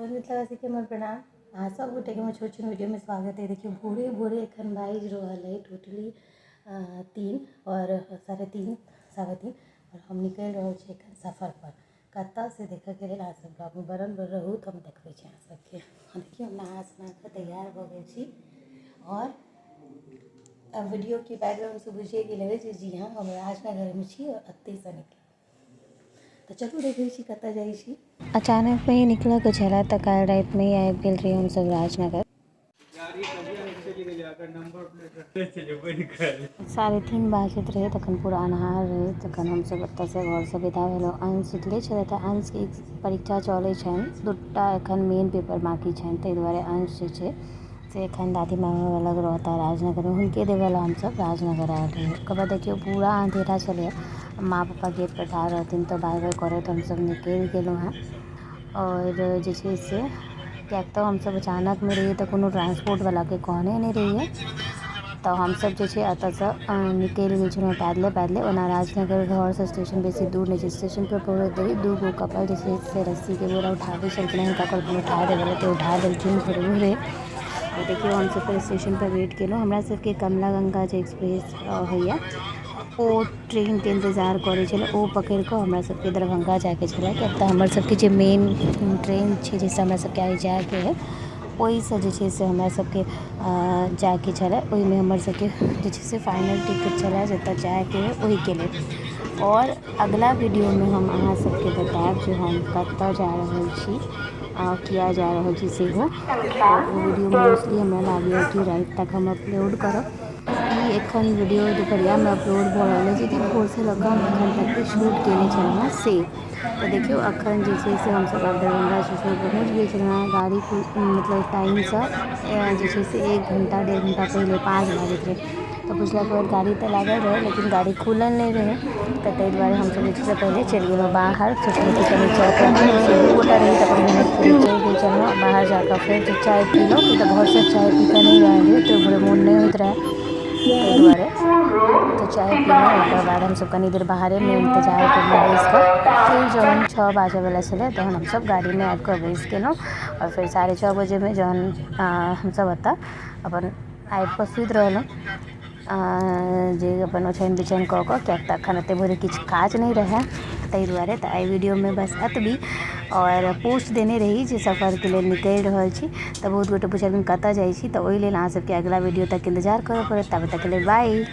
अपन मिथिलावासी के हमर प्रणाम। अहाँ सब गोटे के हमर छोट छोट वीडियो में स्वागत है। देखिए भोरे भोरे एखन बाजि रहल है टोटली 3 और 3:30 3:30 और हम निकल रहल छी एखन सफर पर। कतऽ से देखऽ के लेल अहाँ सब ब्लॉग में बनल रहू तो हम देखबै छी अहाँ सबके। देखिए हम नहा सुना कऽ तैयार भऽ गेल छी और वीडियो के बैकग्राउंड से बुझिए गेल हेबै जे जी हाँ हम राजनगर में छी और एतय से निकलब। तो चलू देखै छी कतऽ जाइ छी। अचानक में ही निकल के छला तऽ काल्हि रात में ही आबि गेल रही हम सब राजनगर। 3:30 बाजैत रहे तखन पूरा अन्हार रहे तखन हम सब एतऽ से घर से विदा भेलहुँ। अंश सुतले छलै तऽ अंश के परीक्षा चलै छनि, 2टा एखन मेन पेपर बाकी छनि, ताहि दुआरे अंश जे छै से एखन दादी मामा लग रहता राजनगर में, हुनके देवे ला हम सब राजनगर आयल रही। ओकर बाद देखियो पूरा अंधेरा छलै, माँ पापा गेट पर ठाढ़ रहथिन तऽ बाय बाय करैत हम सब निकलि गेलहुँ हैं। और जे छै से किएक तऽ हम सब अचानक में रहिए तऽ कोनो ट्रांसपोर्ट वाला के कहने नहीं रहिए, तो हम सब जे छै एतऽ से निकलि गेल छलहुँ पैदले पैदले। ओना राजनगर घर से स्टेशन बेसी दूर नहीं छै, स्टेशन पर पहुँचत देरी 2 गो कपल जे छै से रस्सी के बोरा उठाबै छलखिन, हुनका कहलखिन उठा देबै लए तऽ उठा देलखिन भोरे भोरे। और देखियो हम सब पर स्टेशन पर वेट केलहुँ। हमरा सबके कमला गंगा जे एक्सप्रेस होइए ओ ट्रेन के इंतजार करे छलै, ओ पकड़ कऽ हमरा सबके दरभंगा जाके छलै। किएक तऽ हमर सबके जे मेन ट्रेन छै जैसे हमरा सबके आइ जायके है ओहिसँ जे छै से हमरा सबके जायके छलै, ओहिमे हमर सबके जे छै से फाइनल टिकट छलै जतऽ जायके है ओहिके लेल। और अगला वीडियो में हम अहाँ सबके बतायब जे हम कतऽ जा रहल छी किया जा रहल छी सेहो। और ओ वीडियो मोस्टली हमरा लागैए कि राति तक हम अपलोड करब। ई एखन वीडियो दुपहरिया में अपलोड भऽ रहल है जेकि भोर से लऽ कऽ हम एखन तक के शूट केने छलहुँ हैं से। तो देखियो अखन जे छै से हम सब आब दरभंगा स्टेशन पर पहुँच गेल छलहुँ हैं। गाड़ी मतलब टाइमसँ जे छै से 1 घंटा 1.5 घंटा पहले 5 बाजैत रहे, तो पुछला के बाद गाड़ी तऽ लागल रहे लेकिन गाड़ी खुलल नहीं रहे, तो ताहि दुआरे हम सब जे छै से पहले चलि गेलहुँ बाहर। सोचलहुँ कि कनी चाय ताय 2 गोटा रही तऽ अपन घूमैत फिरैत चलि गेल छलहुँ बाहर जाकर। फिर चाय पीलहुँ कि तऽ घर से चाय पी कऽ नहीं रहल रही तो भोरे मोन नहीं होइत रहे, ताहि दुआरे तो चाय पीलहुँ। ओकर बाद हम सब कनी देर बाहरे में इंतजार केलहुँ बैस कऽ। फिर जहन 6 बाजै वाला छलै तहन हम सब गाड़ी में आबि कऽ बैस गेलहुँ और फिर 6:30 बजे में जहन हम सब एतऽ अपन आबि कऽ सुति रहलहुँ जे अपन ओछाइन बिछाइन कऽ कऽ। किएक तऽ एखन एते भोरे किछु काज नहीं रहै, ताहि दुआरे तऽ एहि वीडियो में बस एतबी। और पोस्ट देने रही जे सफर के लेल निकलि रहल छी, तऽ बहुत गोटे पूछलखिन कतऽ जाइ छी, तऽ ओहि लेल अहाँ सबके अगला वीडियो तक इंतजार करऽ पड़त। तब तक के लेल बाय।